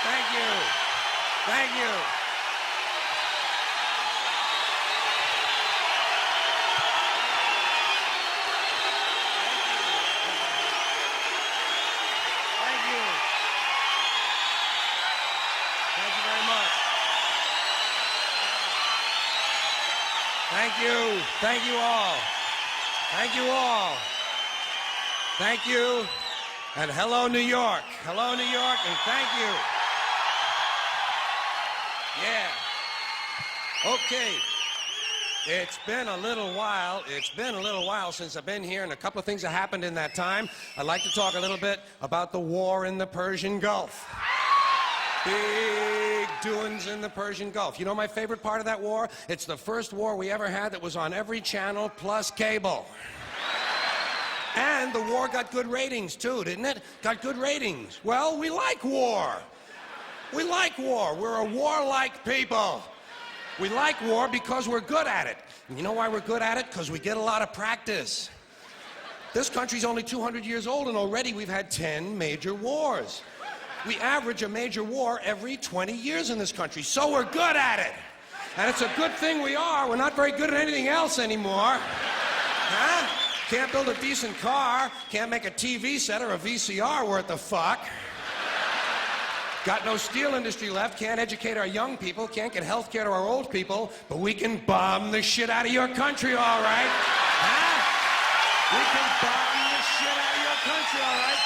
Thank you. Thank you. Thank you. Thank you very much. Thank you. Thank you all. Thank you all. Thank you. And hello, New York. Hello, New York, and thank you. Yeah. Okay. It's been a little while. It's been a little while since I've been here, and a couple of things have happened in that time. I'd like to talk a little bit about the war in the Persian Gulf. Big doings in the Persian Gulf. You know my favorite part of that war? It's the first war we ever had that was on every channel plus cable. And the war got good ratings, too, didn't it? Got good ratings. Well, we like war. We like war. We're a warlike people. We like war because we're good at it. And you know why we're good at it? Because we get a lot of practice. This country's only 200 years old, and already we've had 10 major wars. We average a major war every 20 years in this country, so we're good at it. And it's a good thing we are. We're not very good at anything else anymore. Huh? Can't build a decent car, can't make a TV set or a VCR worth the fuck. Got no steel industry left, can't educate our young people, can't get health care to our old people, but we can bomb the shit out of your country, all right? Huh? We can bomb the shit out of your country, all right?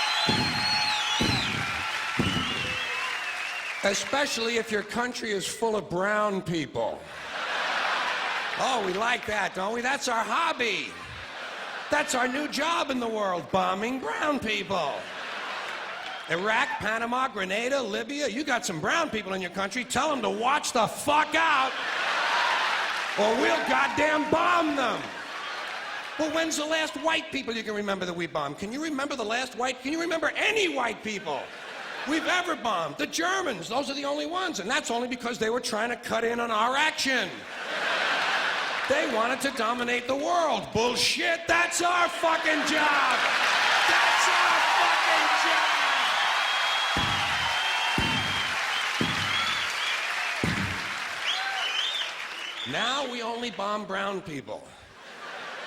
Especially if your country is full of brown people. Oh, we like that, don't we? That's our hobby. That's our new job in the world, bombing brown people. Iraq, Panama, Grenada, Libya, you got some brown people in your country, tell them to watch the fuck out, or we'll goddamn bomb them. Well, when's the last white people you can remember that we bombed? Can you remember the last white, can you remember any white people we've ever bombed? The Germans, those are the only ones, and that's only because they were trying to cut in on our action. They wanted to dominate the world. Bullshit, that's our fucking job. That's our fucking job. Now we only bomb brown people.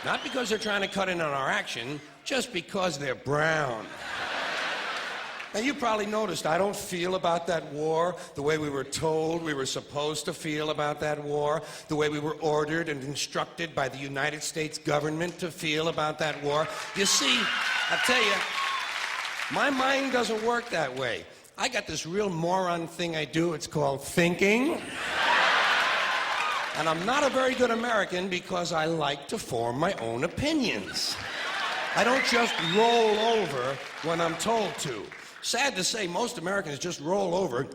Not because they're trying to cut in on our action, just because they're brown. Now, you probably noticed I don't feel about that war the way we were told we were supposed to feel about that war, the way we were ordered and instructed by the United States government to feel about that war. You see, I tell you, my mind doesn't work that way. I got this real moron thing I do. It's called thinking. And I'm not a very good American because I like to form my own opinions. I don't just roll over when I'm told to. Sad to say, most Americans just roll over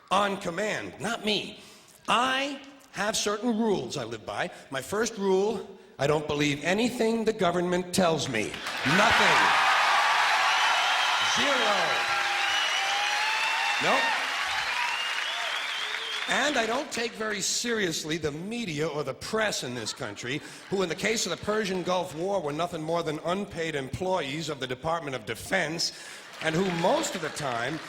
on command. Not me. I have certain rules I live by. My first rule, I don't believe anything the government tells me. Nothing. Zero. Nope. And I don't take very seriously the media or the press in this country, who in the case of the Persian Gulf War were nothing more than unpaid employees of the Department of Defense, and who most of the time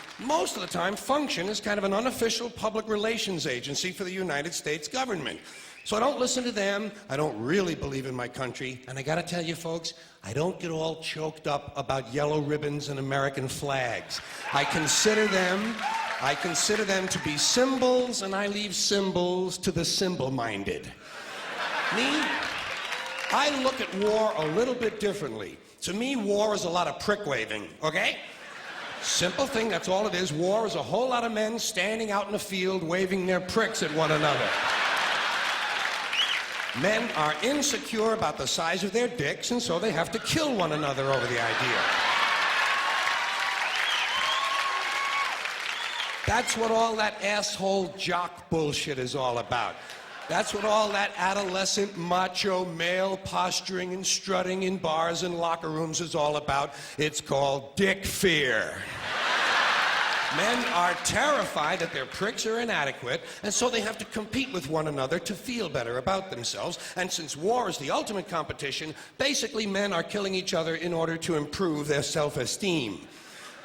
function as kind of an unofficial public relations agency for the United States government. So I don't listen to them, I don't really believe in my country, and I gotta tell you folks, I don't get all choked up about yellow ribbons and American flags. I consider them to be symbols, and I leave symbols to the symbol-minded. Me, I look at war a little bit differently. To me, war is a lot of prick-waving, okay? Simple thing, that's all it is. War is a whole lot of men standing out in the field waving their pricks at one another. Men are insecure about the size of their dicks, and so they have to kill one another over the idea. That's what all that asshole jock bullshit is all about. That's what all that adolescent macho male posturing and strutting in bars and locker rooms is all about. It's called dick fear. Men are terrified that their pricks are inadequate, and so they have to compete with one another to feel better about themselves. And since war is the ultimate competition, basically men are killing each other in order to improve their self-esteem.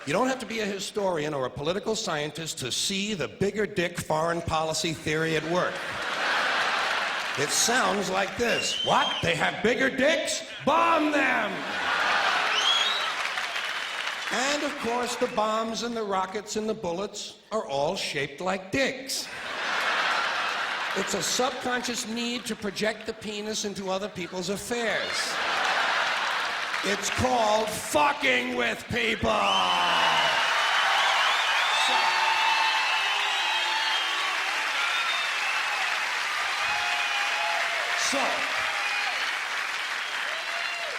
You don't have to be a historian or a political scientist to see the bigger dick foreign policy theory at work. It sounds like this. What? They have bigger dicks? Bomb them! And of course, the bombs and the rockets and the bullets are all shaped like dicks. It's a subconscious need to project the penis into other people's affairs. It's called fucking with people. So,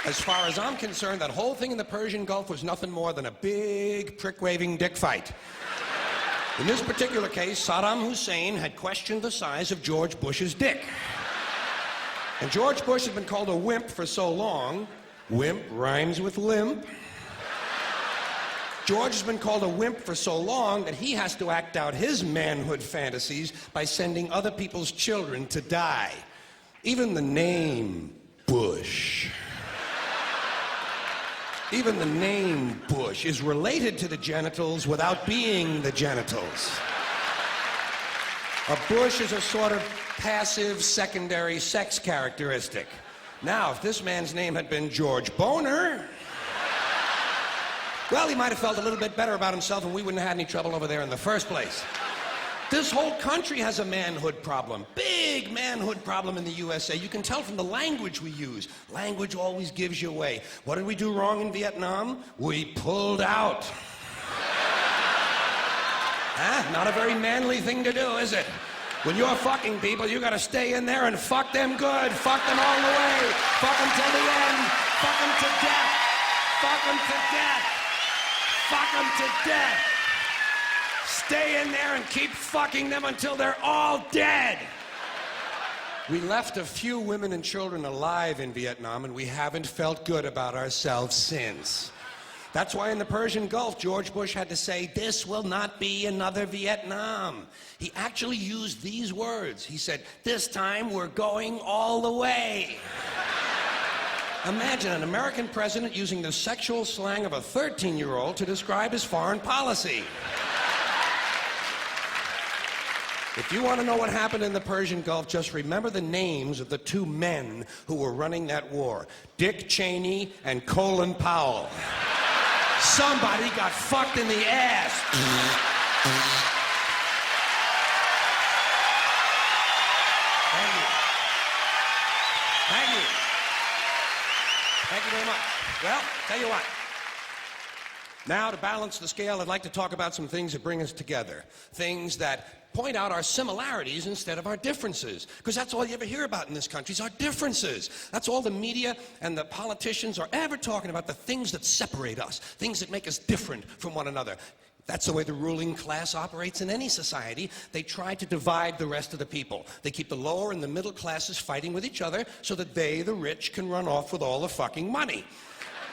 as far as I'm concerned, that whole thing in the Persian Gulf was nothing more than a big prick-waving dick fight. In this particular case, Saddam Hussein had questioned the size of George Bush's dick. And George Bush had been called a wimp for so long. Wimp rhymes with limp. George has been called a wimp for so long that he has to act out his manhood fantasies by sending other people's children to die. Even the name Bush. Even the name Bush is related to the genitals without being the genitals. A bush is a sort of passive secondary sex characteristic. Now, if this man's name had been George Boner, well, he might have felt a little bit better about himself and we wouldn't have had any trouble over there in the first place. This whole country has a manhood problem. Big manhood problem in the USA. You can tell from the language we use. Language always gives you away. What did we do wrong in Vietnam? We pulled out. Not a very manly thing to do, is it? When you're fucking people, you gotta stay in there and fuck them good. Fuck them all the way. Fuck them till the end. Fuck them to death. Fuck them to death. Fuck them to death. Stay in there and keep fucking them until they're all dead. We left a few women and children alive in Vietnam, and we haven't felt good about ourselves since. That's why in the Persian Gulf, George Bush had to say, "This will not be another Vietnam." He actually used these words. He said, "This time we're going all the way." Imagine an American president using the sexual slang of a 13-year-old to describe his foreign policy. If you want to know what happened in the Persian Gulf, just remember the names of the two men who were running that war. Dick Cheney and Colin Powell. Somebody got fucked in the ass. Thank you. Thank you. Thank you very much. Well, tell you what. Now, to balance the scale, I'd like to talk about some things that bring us together. Things that point out our similarities instead of our differences. Because that's all you ever hear about in this country is our differences. That's all the media and the politicians are ever talking about, the things that separate us, things that make us different from one another. That's the way the ruling class operates in any society. They try to divide the rest of the people. They keep the lower and the middle classes fighting with each other so that they, the rich, can run off with all the fucking money.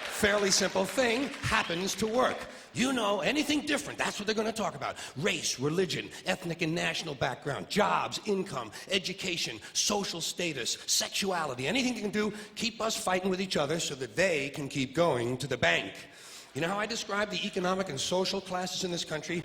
Fairly simple thing, happens to work. You know, anything different, that's what they're going to talk about. Race, religion, ethnic and national background, jobs, income, education, social status, sexuality, anything they can do, keep us fighting with each other so that they can keep going to the bank. You know how I describe the economic and social classes in this country?